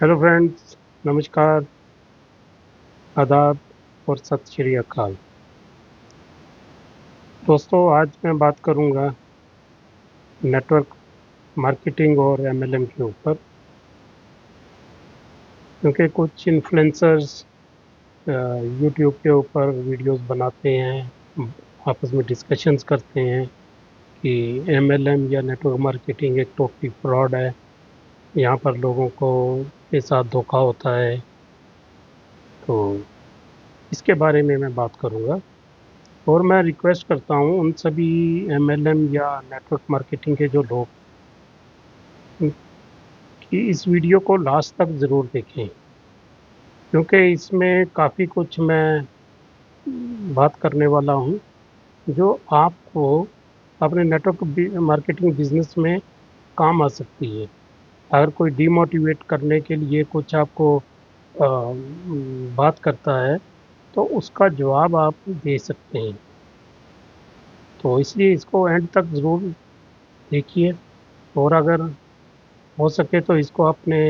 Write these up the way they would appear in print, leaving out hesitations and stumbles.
Hello friends, नमस्कार, आदाब और सत श्री अकाल। दोस्तों, आज मैं बात करूंगा नेटवर्क मार्केटिंग और एमएलएम के ऊपर, क्योंकि कुछ इन्फ्लुएंसर्स यूट्यूब के ऊपर वीडियोस बनाते हैं, आपस में डिस्कशंस करते हैं कि एमएलएम या नेटवर्क मार्केटिंग एक टोटली फ्रॉड है। यहाँ पर लोगों को के साथ धोखा होता है। तो इसके बारे में मैं बात करूंगा और मैं रिक्वेस्ट करता हूँ उन सभी एमएलएम या नेटवर्क मार्केटिंग के जो लोग कि इस वीडियो को लास्ट तक ज़रूर देखें, क्योंकि इसमें काफ़ी कुछ मैं बात करने वाला हूँ जो आपको अपने नेटवर्क मार्केटिंग बिजनेस में काम आ सकती है। अगर कोई डिमोटिवेट करने के लिए कुछ आपको बात करता है तो उसका जवाब आप दे सकते हैं। तो इसलिए इसको एंड तक ज़रूर देखिए और अगर हो सके तो इसको अपने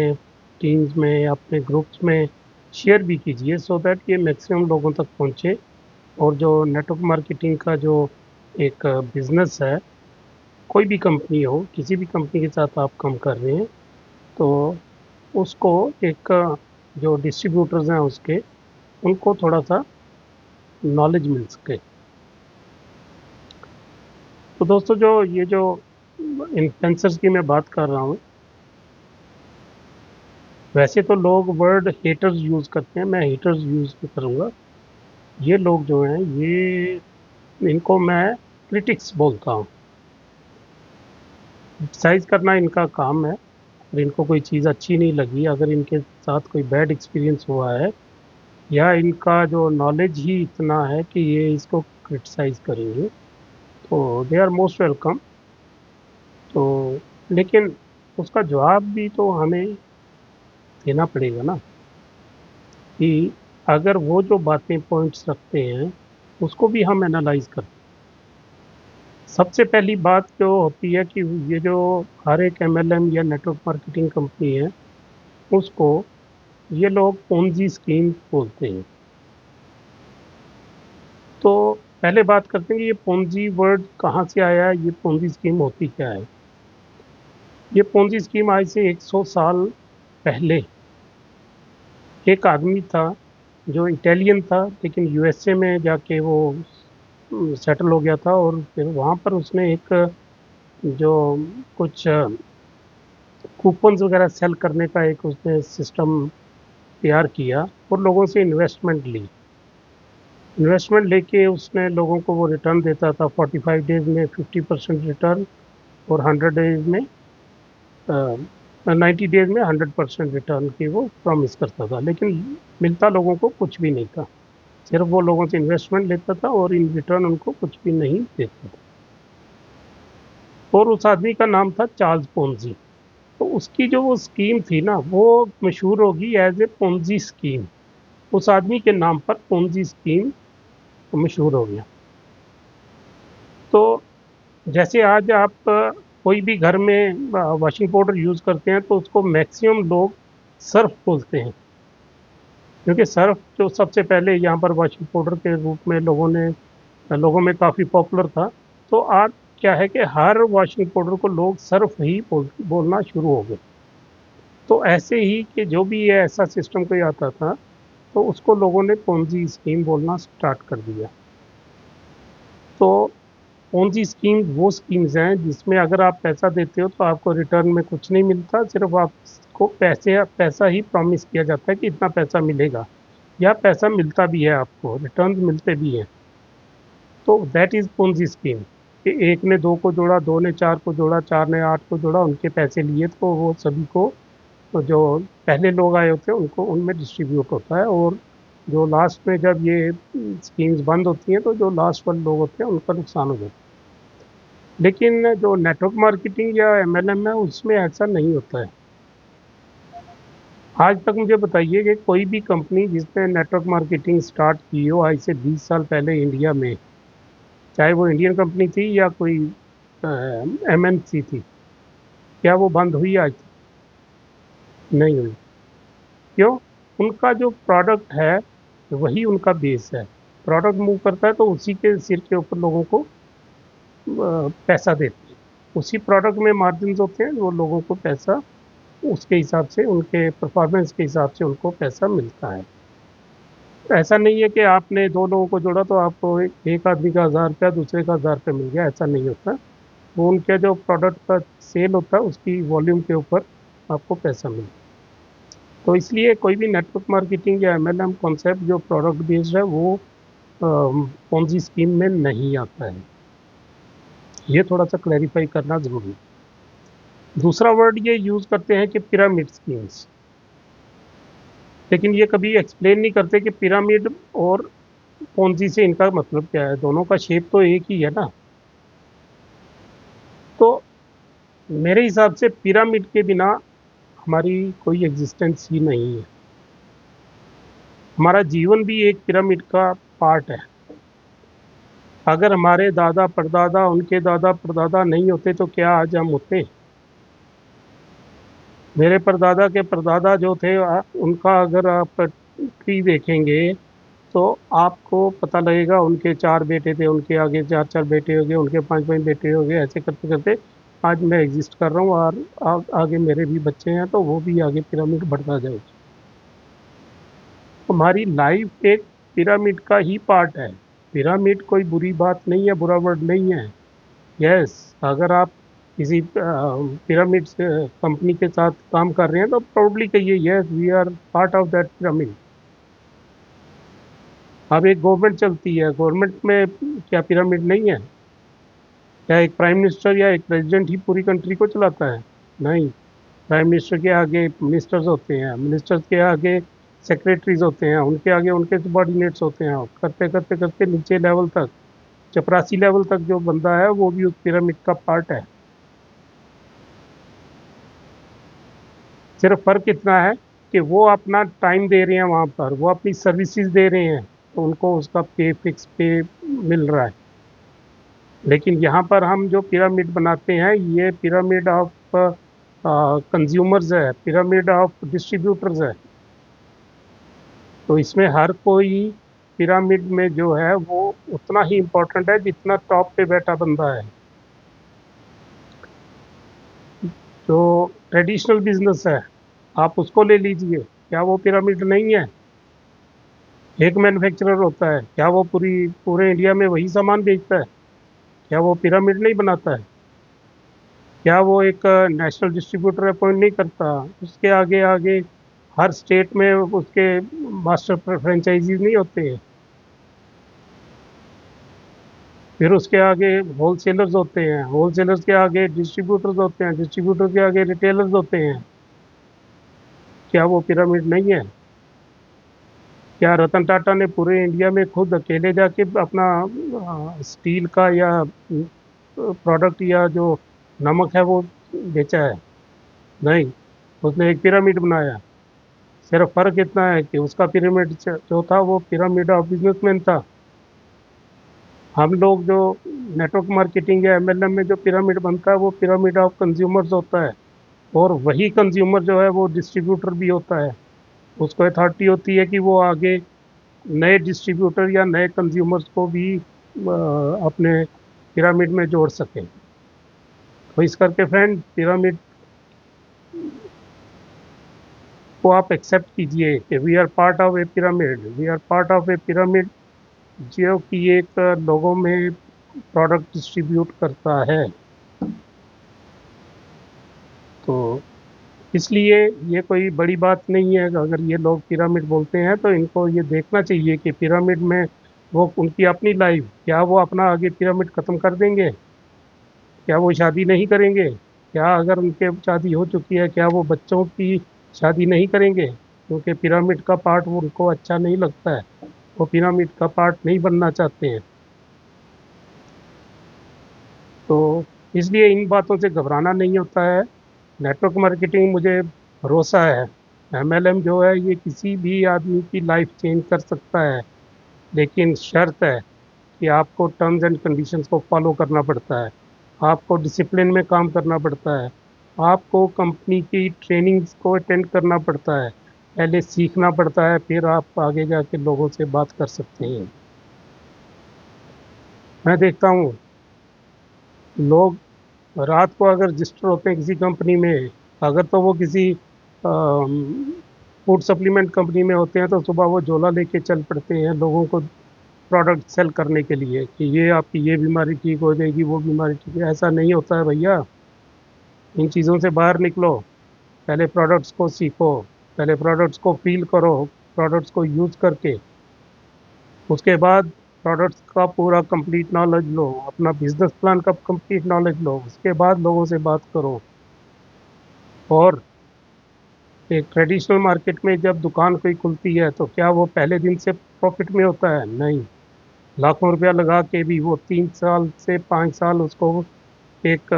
टीम्स में या अपने ग्रुप्स में शेयर भी कीजिए, सो दैट ये मैक्सिमम लोगों तक पहुंचे। और जो नेटवर्क मार्केटिंग का जो एक बिजनेस है, कोई भी कंपनी हो, किसी भी कंपनी के साथ आप काम कर रहे हैं, तो उसको एक जो डिस्ट्रीब्यूटर्स हैं उसके, उनको थोड़ा सा नॉलेज मिल सके। तो दोस्तों, जो ये जो इन्फ्लुएंसर्स की मैं बात कर रहा हूँ, वैसे तो लोग वर्ड हेटर्स यूज़ करते हैं, मैं हेटर्स यूज़ नहीं करूँगा। ये लोग जो हैं, ये इनको मैं क्रिटिक्स बोलता हूँ। क्रिटिसाइज करना इनका काम है। अगर इनको कोई चीज़ अच्छी नहीं लगी, अगर इनके साथ कोई बैड एक्सपीरियंस हुआ है, या इनका जो नॉलेज ही इतना है कि ये इसको क्रिटिसाइज करेंगे, तो दे आर मोस्ट वेलकम। तो लेकिन उसका जवाब भी तो हमें देना पड़ेगा ना, कि अगर वो जो बातें पॉइंट्स रखते हैं उसको भी हम एनालाइज करें। सबसे पहली बात जो होती है कि ये जो हर एक एमएलएम या नेटवर्क मार्केटिंग कंपनी है, उसको ये लोग पोंजी स्कीम बोलते हैं। तो पहले बात करते हैं कि ये पोंजी वर्ड कहाँ से आया है, ये पोंजी स्कीम होती क्या है। ये पोंजी स्कीम आज से 100 साल पहले एक आदमी था जो इटालियन था, लेकिन यूएसए में जाके वो सेटल हो गया था। और फिर वहाँ पर उसने एक जो कुछ कूपन्स वगैरह सेल करने का एक उसने सिस्टम तैयार किया और लोगों से इन्वेस्टमेंट ली। इन्वेस्टमेंट लेके उसने लोगों को वो रिटर्न देता था, 45 डेज में 50% रिटर्न, और 100 डेज में 90 डेज में 100% रिटर्न की वो प्रॉमिस करता था। लेकिन मिलता लोगों को कुछ भी नहीं था, सिर्फ वो लोगों से इन्वेस्टमेंट लेता था और इन रिटर्न उनको कुछ भी नहीं देता था। और उस आदमी का नाम था चार्ल्स पोंजी। तो उसकी जो वो स्कीम थी ना, वो मशहूर होगी एज ए पोंजी स्कीम। उस आदमी के नाम पर पोंजी स्कीम मशहूर हो गया। तो जैसे आज आप कोई भी घर में वॉशिंग पाउडर यूज करते हैं तो उसको मैक्सिमम लोग सर्फ बोलते हैं, क्योंकि सर्फ जो सबसे पहले यहाँ पर वॉशिंग पाउडर के रूप में लोगों में काफ़ी पॉपुलर था। तो आज क्या है कि हर वॉशिंग पाउडर को लोग सर्फ ही बोलना शुरू हो गए। तो ऐसे ही कि जो भी ये ऐसा सिस्टम कोई आता था, तो उसको लोगों ने पोंजी स्कीम बोलना स्टार्ट कर दिया। तो पोंजी स्कीम वो स्कीम्स हैं जिसमें अगर आप पैसा देते हो तो आपको रिटर्न में कुछ नहीं मिलता, सिर्फ आपको पैसा ही प्रॉमिस किया जाता है कि इतना पैसा मिलेगा, या पैसा मिलता भी है, आपको रिटर्न मिलते भी हैं। तो दैट इज पोंजी स्कीम, कि एक ने दो को जोड़ा, दो ने चार को जोड़ा, चार ने आठ को जोड़ा, उनके पैसे लिए तो वो सभी को, तो जो पहले लोग आए होते हैं उनको उनमें डिस्ट्रीब्यूट होता है। और जो लास्ट में जब ये स्कीम्स बंद होती हैं तो जो लास्ट वाले लोग होते हैं उनका नुकसान हो जाता है। लेकिन जो नेटवर्क मार्केटिंग या एमएलएम है उसमें ऐसा नहीं होता है। आज तक मुझे बताइए कि कोई भी कंपनी जिसने नेटवर्क मार्केटिंग स्टार्ट की हो आज से 20 साल पहले इंडिया में, चाहे वो इंडियन कंपनी थी या कोई एमएनसी थी, क्या वो बंद हुई आज तक? नहीं हुई। क्यों? उनका जो प्रोडक्ट है वही उनका बेस है। प्रोडक्ट मूव करता है तो उसी के सिर के ऊपर लोगों को पैसा देते हैं। उसी प्रोडक्ट में मार्जिन होते हैं, वो लोगों को पैसा उसके हिसाब से, उनके परफॉर्मेंस के हिसाब से उनको पैसा मिलता है। ऐसा नहीं है कि आपने दो लोगों को जोड़ा तो आपको एक आदमी का 1,000 रुपया, दूसरे का 1,000 रुपया मिल गया, ऐसा नहीं होता। वो उनके जो प्रोडक्ट का सेल होता है उसकी वॉल्यूम के ऊपर आपको पैसा मिलता है। तो इसलिए कोई भी नेटवर्क मार्केटिंग या एमएलएम कॉन्सेप्ट जो प्रोडक्ट बेस्ड है वो पोंजी स्कीम में नहीं आता है। ये थोड़ा सा क्लैरिफाई करना जरूरी है। दूसरा वर्ड ये यूज करते हैं कि पिरामिड स्कीम्स, लेकिन ये कभी एक्सप्लेन नहीं करते कि पिरामिड और पोंजी से इनका मतलब क्या है। दोनों का शेप तो एक ही है ना। तो मेरे हिसाब से पिरामिड के बिना हमारी कोई एग्जिस्टेंस ही नहीं है। हमारा जीवन भी एक पिरामिड का पार्ट है। अगर हमारे दादा परदादा, उनके दादा परदादा नहीं होते तो क्या आज हम होते? मेरे परदादा के परदादा जो थे उनका अगर आप ट्री देखेंगे तो आपको पता लगेगा उनके 4 बेटे थे, उनके आगे 4 4 बेटे हो गए, उनके 5 5 बेटे हो गए, ऐसे करते करते आज मैं एग्जिस्ट कर रहा हूँ और आगे मेरे भी बच्चे हैं तो वो भी आगे पिरामिड बढ़ता जाएगा। हमारी लाइफ एक पिरामिड का ही पार्ट है। पिरामिड कोई बुरी बात नहीं है, बुरा वर्ड नहीं है। यस, अगर आप किसी पिरामिड कंपनी के साथ काम कर रहे हैं तो प्राउडली कहिए yes we are part of that pyramid. अब एक गवर्नमेंट चलती है, गवर्नमेंट में क्या पिरामिड नहीं है? क्या एक प्राइम मिनिस्टर या एक प्रेसिडेंट ही पूरी कंट्री को चलाता है? नहीं। प्राइम मिनिस्टर के आगे मिनिस्टर्स होते हैं, मिनिस्टर्स के आगे सेक्रेटरीज होते हैं, उनके आगे उनके सबॉर्डिनेट्स होते हैं, करते करते करते नीचे लेवल तक, चपरासी लेवल तक जो बंदा है वो भी उस पिरामिड का पार्ट है। सिर्फ फर्क इतना है कि वो अपना टाइम दे रहे हैं, वहां पर वो अपनी सर्विसेज दे रहे हैं तो उनको उसका पे फिक्स पे मिल रहा है। लेकिन यहाँ पर हम जो पिरामिड बनाते हैं ये पिरामिड ऑफ कंज्यूमर्स है, पिरामिड ऑफ डिस्ट्रीब्यूटर्स है। तो इसमें हर कोई पिरामिड में जो है वो उतना ही इम्पोर्टेंट है जितना टॉप पे बैठा बंदा है। जो ट्रेडिशनल बिजनेस है आप उसको ले लीजिए, क्या वो पिरामिड नहीं है? एक मैन्युफैक्चरर होता है, क्या वो पूरे इंडिया में वही सामान बेचता है? क्या वो पिरामिड नहीं बनाता है? क्या वो एक नेशनल डिस्ट्रीब्यूटर अपॉइंट नहीं करता? उसके आगे आगे हर स्टेट में उसके मास्टर फ्रेंचाइजीज नहीं होते हैं? फिर उसके आगे होलसेलर्स होते हैं, होलसेलर्स के आगे डिस्ट्रीब्यूटर्स होते हैं, डिस्ट्रीब्यूटर के आगे रिटेलर्स होते हैं। क्या वो पिरामिड नहीं है? क्या रतन टाटा ने पूरे इंडिया में खुद अकेले जाके अपना स्टील का या प्रोडक्ट या जो नमक है वो बेचा है? नहीं। उसने एक पिरामिड बनाया। सिर्फ फर्क इतना है कि उसका पिरामिड जो था वो पिरामिड ऑफ बिजनेसमैन था। हम लोग जो नेटवर्क मार्केटिंग या एमएलएम में जो पिरामिड बनता है वो पिरामिड ऑफ कंज्यूमर्स होता है। और वही कंज्यूमर जो है वो डिस्ट्रीब्यूटर भी होता है। उसको अथॉरिटी होती है कि वो आगे नए डिस्ट्रीब्यूटर या नए कंज्यूमर्स को भी अपने पिरामिड में जोड़ सके। तो इस करके फ्रेंड पिरामिड को आप एक्सेप्ट कीजिए कि we are part of a pyramid, we are part of a pyramid जो कि एक लोगों में प्रोडक्ट डिस्ट्रीब्यूट करता है। तो इसलिए ये कोई बड़ी बात नहीं है। अगर ये लोग पिरामिड बोलते हैं तो इनको ये देखना चाहिए कि पिरामिड में वो उनकी अपनी लाइफ, क्या वो अपना आगे पिरामिड खत्म कर देंगे? क्या वो शादी नहीं करेंगे? क्या अगर उनके शादी हो चुकी है क्या वो बच्चों की शादी नहीं करेंगे? क्योंकि पिरामिड का पार्ट वो उनको अच्छा नहीं लगता है, वो पिरामिड का पार्ट नहीं बनना चाहते हैं। तो इसलिए इन बातों से घबराना नहीं होता है। नेटवर्क मार्केटिंग मुझे भरोसा है, एमएलएम जो है ये किसी भी आदमी की लाइफ चेंज कर सकता है। लेकिन शर्त है कि आपको टर्म्स एंड कंडीशंस को फॉलो करना पड़ता है, आपको डिसिप्लिन में काम करना पड़ता है, आपको कंपनी की ट्रेनिंग्स को अटेंड करना पड़ता है, पहले सीखना पड़ता है, फिर आप आगे जाके लोगों से बात कर सकते हैं। मैं देखता हूँ लोग रात को अगर रजिस्टर होते हैं किसी कंपनी में, अगर तो वो किसी फूड सप्लीमेंट कंपनी में होते हैं, तो सुबह वो झोला लेके चल पड़ते हैं लोगों को प्रोडक्ट सेल करने के लिए कि ये आपकी ये बीमारी ठीक हो जाएगी, वो बीमारी ठीक है। ऐसा नहीं होता है भैया। इन चीज़ों से बाहर निकलो, पहले प्रोडक्ट्स को सीखो, पहले प्रोडक्ट्स को फील करो, प्रोडक्ट्स को यूज करके उसके बाद प्रोडक्ट्स का पूरा कंप्लीट नॉलेज लो, अपना बिजनेस प्लान का कंप्लीट नॉलेज लो, उसके बाद लोगों से बात करो। और एक ट्रेडिशनल मार्केट में जब दुकान कोई खुलती है तो क्या वो पहले दिन से प्रॉफिट में होता है? नहीं। लाखों रुपया लगा के भी वो 3 साल से 5 साल उसको एक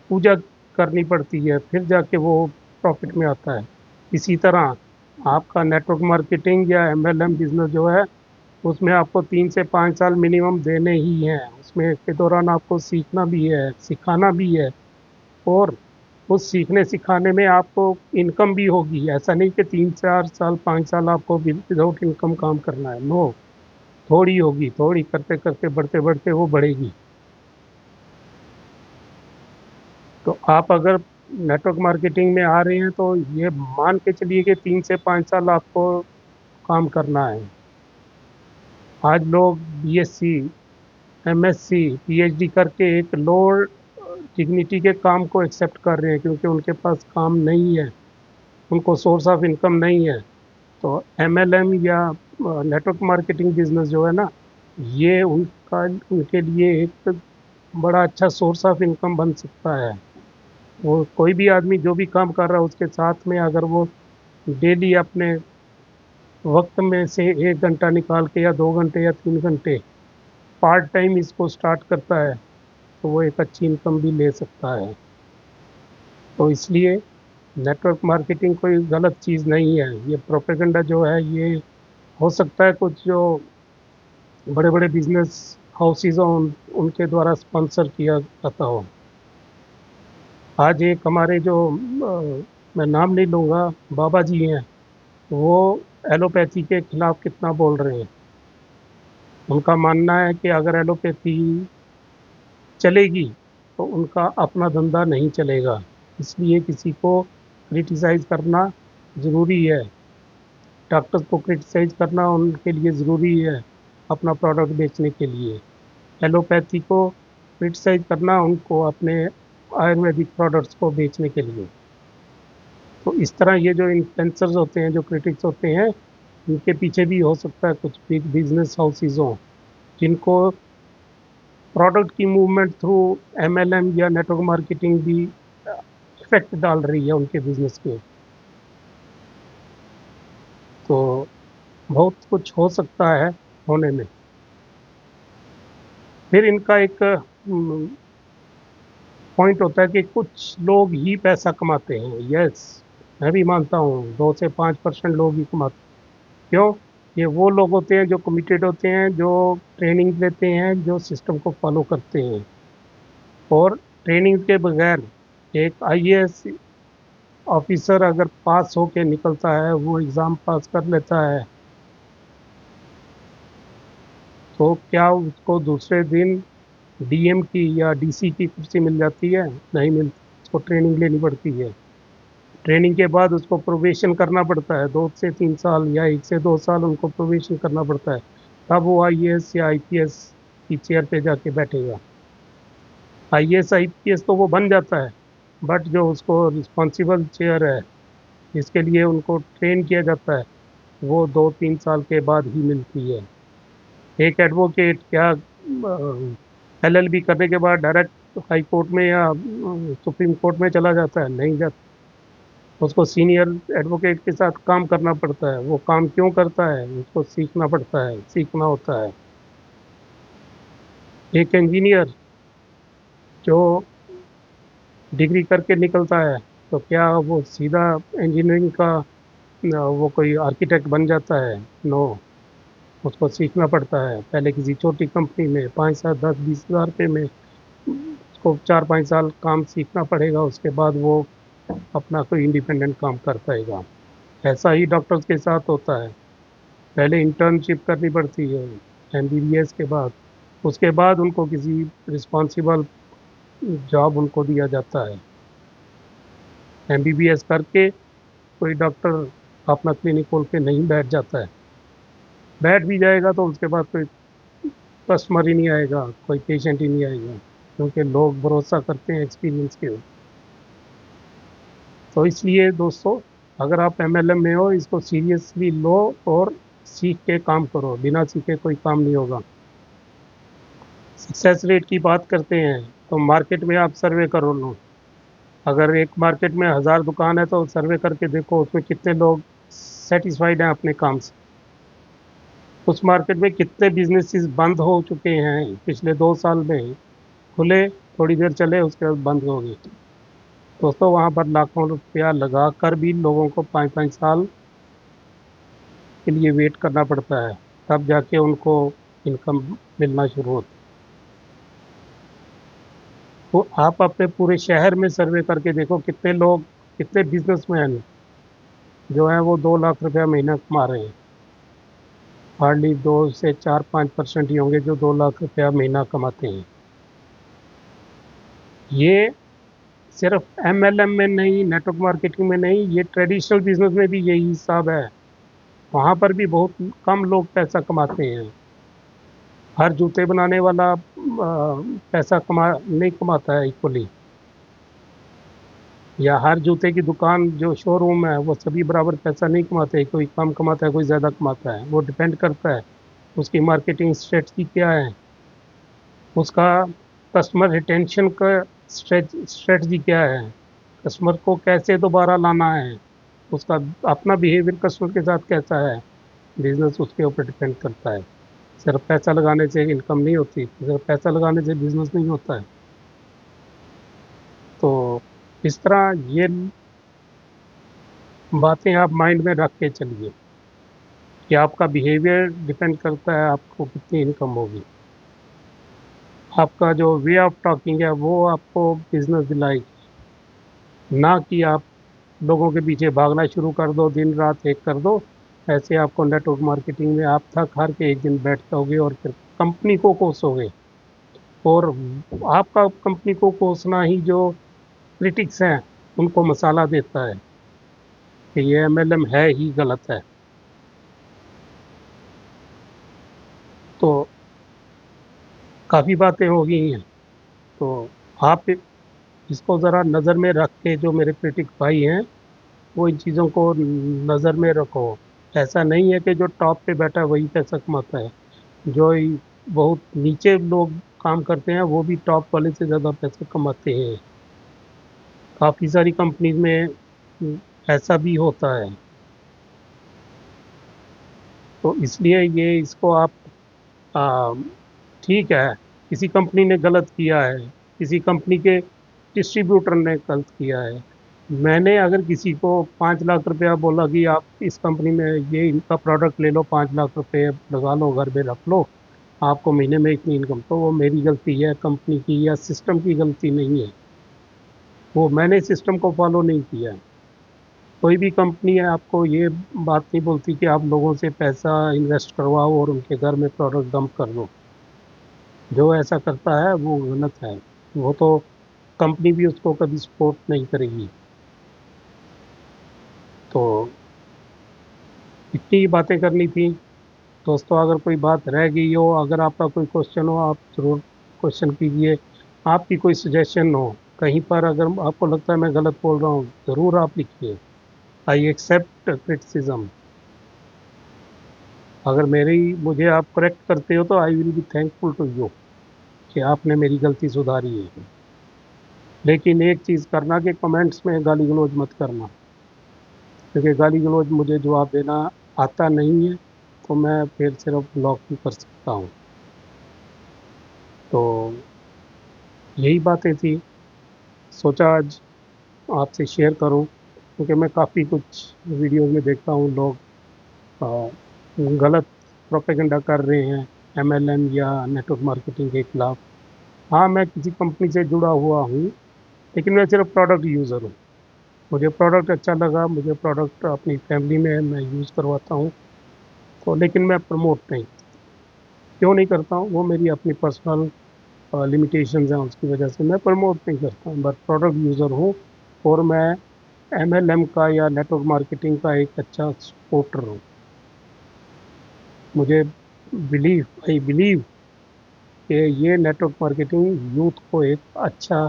पूजा करनी पड़ती है, फिर जाके वो प्रॉफिट में आता है। इसी तरह आपका नेटवर्क मार्केटिंग या एमएलएम बिजनेस जो है, उसमें आपको 3 से 5 साल मिनिमम देने ही हैं। उसमें के दौरान आपको सीखना भी है, सिखाना भी है, और उस सीखने सिखाने में आपको इनकम भी होगी। ऐसा नहीं कि 3 4 साल 5 साल आपको विदाउट इनकम काम करना है, नो। थोड़ी होगी, थोड़ी करते करते बढ़ते बढ़ते वो बढ़ेगी। तो आप अगर नेटवर्क मार्केटिंग में आ रहे हैं तो ये मान के चलिए कि 3 से 5 साल आपको काम करना है। आज लोग बीएससी, एमएससी, पीएचडी करके एक लोअर डिग्निटी के काम को एक्सेप्ट कर रहे हैं क्योंकि उनके पास काम नहीं है, उनको सोर्स ऑफ इनकम नहीं है। तो एमएलएम या नेटवर्क मार्केटिंग बिजनेस जो है ना, ये उनका उनके लिए एक बड़ा अच्छा सोर्स ऑफ इनकम बन सकता है। वो कोई भी आदमी जो भी काम कर रहा है उसके साथ में अगर वो डेली अपने वक्त में से 1 घंटा निकाल के या 2 घंटे या 3 घंटे पार्ट टाइम इसको स्टार्ट करता है, तो वो एक अच्छी इनकम भी ले सकता है। तो इसलिए नेटवर्क मार्केटिंग कोई गलत चीज़ नहीं है। ये प्रोपेगेंडा जो है, ये हो सकता है कुछ जो बड़े बड़े बिजनेस हाउसेज हों उनके द्वारा स्पॉन्सर किया जाता हो। आज एक हमारे जो मैं नाम नहीं लूँगा, बाबा जी हैं, वो एलोपैथी के खिलाफ कितना बोल रहे हैं। उनका मानना है कि अगर एलोपैथी चलेगी तो उनका अपना धंधा नहीं चलेगा। इसलिए किसी को क्रिटिसाइज करना ज़रूरी है, डॉक्टर्स को क्रिटिसाइज करना उनके लिए ज़रूरी है अपना प्रोडक्ट बेचने के लिए। एलोपैथी को क्रिटिसाइज करना उनको अपने आयुर्वेदिक प्रोडक्ट्स को बेचने के लिए। तो इस तरह ये जो इन्फ्लुएंसर्स होते हैं, जो क्रिटिक्स होते हैं, इनके पीछे भी हो सकता है कुछ बिग बिजनेस हाउसेज हों जिनको प्रोडक्ट की मूवमेंट थ्रू एमएलएम या नेटवर्क मार्केटिंग भी इफेक्ट डाल रही है उनके बिजनेस पे। तो बहुत कुछ हो सकता है होने में। फिर इनका एक पॉइंट होता है कि कुछ लोग ही पैसा कमाते हैं। यस, मैं भी मानता हूँ 2 से 5% लोग ही कमाते हैं। क्यों? ये वो लोग होते हैं जो कमिटेड होते हैं, जो ट्रेनिंग लेते हैं, जो सिस्टम को फॉलो करते हैं। और ट्रेनिंग के बगैर एक आईएएस ऑफिसर अगर पास होके निकलता है, वो एग्ज़ाम पास कर लेता है, तो क्या उसको दूसरे दिन डीएम की या डीसी की कुर्सी मिल जाती है? नहीं मिलती। उसको ट्रेनिंग लेनी पड़ती है। ट्रेनिंग के बाद उसको प्रोबेशन करना पड़ता है, 2 से 3 साल या 1 से 2 साल उनको प्रोबेशन करना पड़ता है। तब वो आईएएस या आईपीएस की चेयर पे जाके बैठेगा। आईएएस आईपीएस तो वो बन जाता है, बट जो उसको रिस्पॉन्सिबल चेयर है जिसके लिए उनको ट्रेन किया जाता है, वो 2 3 साल के बाद ही मिलती है। एक एडवोकेट क्या एलएलबी करने के बाद डायरेक्ट हाई कोर्ट में या सुप्रीम कोर्ट में चला जाता है? नहीं जाता। उसको सीनियर एडवोकेट के साथ काम करना पड़ता है। वो काम क्यों करता है? उसको सीखना पड़ता है, सीखना होता है। एक इंजीनियर जो डिग्री करके निकलता है, तो क्या वो सीधा इंजीनियरिंग का वो कोई आर्किटेक्ट बन जाता है? नो। उसको सीखना पड़ता है। पहले किसी छोटी कंपनी में 5 7 10 20 हज़ार रुपये में उसको 4 5 साल काम सीखना पड़ेगा। उसके बाद वो अपना कोई इंडिपेंडेंट काम कर पाएगा। ऐसा ही डॉक्टर्स के साथ होता है। पहले इंटर्नशिप करनी पड़ती है एमबीबीएस के बाद, उसके बाद उनको किसी रिस्पॉन्सिबल जॉब उनको दिया जाता है। एमबीबीएस करके कोई डॉक्टर अपना क्लिनिक खोल के नहीं बैठ जाता है। बैठ भी जाएगा तो उसके बाद कोई कस्टमर ही नहीं आएगा, कोई पेशेंट ही नहीं आएगा, क्योंकि लोग भरोसा करते हैं एक्सपीरियंस के ऊपर। तो इसलिए दोस्तों, अगर आप एमएलएम में हो, इसको सीरियसली लो और सीख के काम करो। बिना सीखे कोई काम नहीं होगा। सक्सेस रेट की बात करते हैं तो मार्केट में आप सर्वे करो लो। अगर एक मार्केट में 1000 दुकान है तो सर्वे करके देखो उसमें कितने लोग सेटिस्फाइड हैं अपने काम से। उस मार्केट में कितने बिजनेसेस बंद हो चुके हैं पिछले 2 साल में, खुले थोड़ी देर चले उसके बाद बंद हो गए। दोस्तों, वहां पर लाखों रुपया लगा कर भी लोगों को 5-5 साल के लिए वेट करना पड़ता है, तब जाके उनको इनकम मिलना शुरू होती है। तो आप अपने पूरे शहर में सर्वे करके देखो कितने लोग, कितने बिजनेसमैन जो हैं वो 2 लाख रुपया महीना कमा रहे हैं। हार्डली 2 से 4-5% ही होंगे जो 2 लाख रुपया महीना कमाते हैं। ये सिर्फ एमएलएम में नहीं, नेटवर्क मार्केटिंग में नहीं, ये ट्रेडिशनल बिजनेस में भी यही हिसाब है। वहां पर भी बहुत कम लोग पैसा कमाते हैं। हर जूते बनाने वाला पैसा कमा नहीं कमाता है इक्वली, या हर जूते की दुकान जो शोरूम है वो सभी बराबर पैसा नहीं कमाते। कोई कम कमाता है, कोई ज़्यादा कमाता है। वो डिपेंड करता है उसकी मार्केटिंग स्ट्रेटजी क्या है, उसका कस्टमर रिटेंशन का स्ट्रेटजी क्या है, कस्टमर को कैसे दोबारा लाना है, उसका अपना बिहेवियर कस्टमर के साथ कैसा है। बिजनेस उसके ऊपर डिपेंड करता है। सिर्फ पैसा लगाने से इनकम नहीं होती, सिर्फ पैसा लगाने से बिजनेस नहीं होता है। तो इस तरह ये बातें आप माइंड में रख के चलिए कि आपका बिहेवियर डिपेंड करता है आपको कितनी इनकम होगी। आपका जो वे ऑफ टॉकिंग है वो आपको बिजनेस दिलाएगी, ना कि आप लोगों के पीछे भागना शुरू कर दो, दिन रात एक कर दो। ऐसे आपको नेटवर्क मार्केटिंग में आप थक हार के एक दिन बैठ जाओगे और फिर कंपनी को कोसोगे। और आपका कंपनी को कोसना ही जो क्रिटिक्स हैं उनको मसाला देता है कि ये एमएलएम है ही गलत है। तो काफ़ी बातें हो गई हैं। तो आप इसको ज़रा नज़र में रख के, जो मेरे क्रिटिक भाई हैं, वो इन चीज़ों को नज़र में रखो। ऐसा नहीं है कि जो टॉप पे बैठा है वही पैसा कमाता है। जो बहुत नीचे लोग काम करते हैं वो भी टॉप वाले से ज़्यादा पैसे कमाते हैं। काफ़ी सारी कंपनीज में ऐसा भी होता है। तो इसलिए ये इसको आप आ, ठीक है, किसी कंपनी ने गलत किया है, किसी कंपनी के डिस्ट्रीब्यूटर ने गलत किया है। मैंने अगर किसी को 5 लाख रुपया बोला कि आप इस कंपनी में ये इनका प्रोडक्ट ले लो, 5 लाख रुपए लगा लो, घर में रख लो, आपको महीने में इतनी इनकम, तो वो मेरी गलती है, कंपनी की या सिस्टम की गलती नहीं है। वो मैंने सिस्टम को फॉलो नहीं किया है। कोई भी कंपनी है आपको ये बात नहीं बोलती कि आप लोगों से पैसा इन्वेस्ट करवाओ और उनके घर में प्रोडक्ट डंप कर दो। जो ऐसा करता है वो गलत है। वो तो कंपनी भी उसको कभी सपोर्ट नहीं करेगी। तो इतनी ही बातें करनी थी दोस्तों। अगर कोई बात रह गई हो, अगर आपका कोई क्वेश्चन हो, आप ज़रूर क्वेश्चन कीजिए। आपकी कोई सजेशन हो कहीं पर, अगर आपको लगता है मैं गलत बोल रहा हूँ, ज़रूर आप लिखिए। I accept criticism. अगर मेरी मुझे आप करेक्ट करते हो तो I will be thankful to you कि आपने मेरी गलती सुधारी है। लेकिन एक चीज़ करना कि कमेंट्स में गाली गलौज मत करना, क्योंकि गाली गलौज मुझे जवाब देना आता नहीं है, तो मैं फिर सिर्फ ब्लॉक ही कर सकता हूँ। तो यही बातें थी, सोचा आज आपसे शेयर करूं, क्योंकि मैं काफ़ी कुछ वीडियोस में देखता हूँ लोग अ, गलत प्रोपेगेंडा कर रहे हैं एमएलएम या नेटवर्क मार्केटिंग के खिलाफ। हाँ, मैं किसी कंपनी से जुड़ा हुआ हूँ, लेकिन मैं सिर्फ प्रोडक्ट यूज़र हूँ। मुझे प्रोडक्ट अच्छा लगा, मुझे प्रोडक्ट अपनी फैमिली में मैं यूज़ करवाता हूँ, तो लेकिन मैं प्रमोट नहीं, क्यों नहीं करता हूँ, वो मेरी अपनी पर्सनल लिमिटेशंस हैं, उसकी वजह से मैं प्रमोट नहीं करता हूँ, बट प्रोडक्ट यूज़र हूँ। और मैं एमएलएम का या नेटवर्क मार्केटिंग का एक अच्छा सपोर्टर हूँ। मुझे आई बिलीव कि ये नेटवर्क मार्केटिंग यूथ को एक अच्छा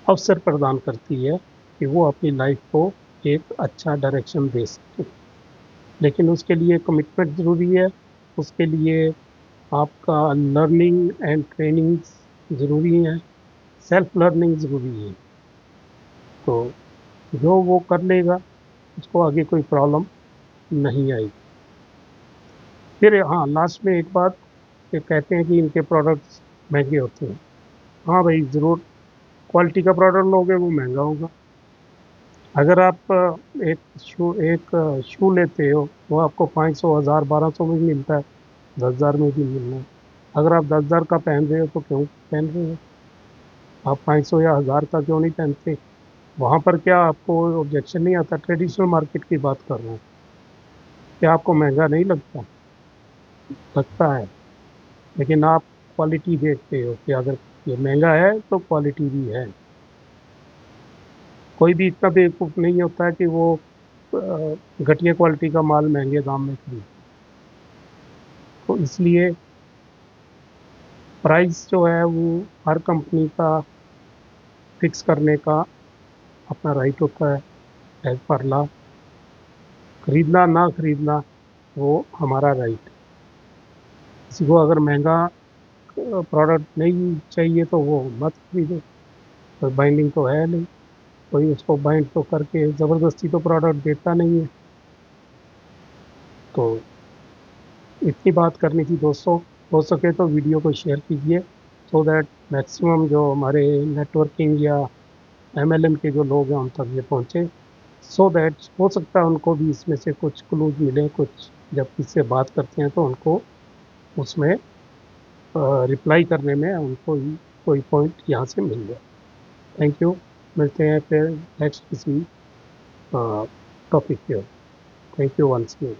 अवसर प्रदान करती है कि वो अपनी लाइफ को एक अच्छा डायरेक्शन दे सके। लेकिन उसके लिए कमिटमेंट ज़रूरी है, उसके लिए आपका लर्निंग एंड ट्रेनिंग ज़रूरी है, सेल्फ लर्निंग ज़रूरी है। तो जो वो कर लेगा उसको आगे कोई प्रॉब्लम नहीं आएगी। फिर हाँ, लास्ट में एक बात, ये कहते हैं कि इनके प्रोडक्ट्स महंगे होते हैं। हाँ भाई, ज़रूर, क्वालिटी का प्रोडक्ट लोगे वो महंगा होगा। अगर आप एक शू लेते हो, वो आपको 500, 1000, 1200 में भी मिलता है, 10,000 में भी मिलना है। अगर आप 10,000 का पहन रहे हो तो क्यों पहन रहे हो? आप 500 या 1000 का क्यों नहीं पहनते? वहां पर क्या आपको ऑब्जेक्शन नहीं आता? ट्रेडिशनल मार्केट की बात कर रहा हूँ, क्या आपको महंगा नहीं लगता? लगता है। लेकिन आप क्वालिटी देखते हो कि अगर ये महंगा है तो क्वालिटी भी है। कोई भी इतना बेवकूफ़ नहीं होता है कि वो घटिया क्वालिटी का माल महंगे दाम में खरीदे। तो इसलिए प्राइस जो है वो हर कंपनी का फिक्स करने का अपना राइट होता है, एज पर लॉ। खरीदना ना खरीदना वो हमारा राइट है। किसी को अगर महंगा प्रोडक्ट नहीं चाहिए तो वो मत खरीदे, कोई बाइंडिंग तो है नहीं, कोई उसको बाइंड तो करके ज़बरदस्ती तो प्रोडक्ट देता नहीं है। तो इतनी बात करनी थी दोस्तों। हो सके तो वीडियो को शेयर कीजिए, सो दैट मैक्सिमम जो हमारे नेटवर्किंग या एमएलएम के जो लोग हैं उन तक ये पहुँचे, सो दैट हो सकता है उनको भी इसमें से कुछ क्लूज मिले, कुछ जब किससे बात करते हैं तो उनको उसमें रिप्लाई करने में उनको ही कोई पॉइंट यहाँ से मिल जाए। Thank you. मिलते हैं फिर नेक्स्ट किसी टॉपिक पे। Thank you once again.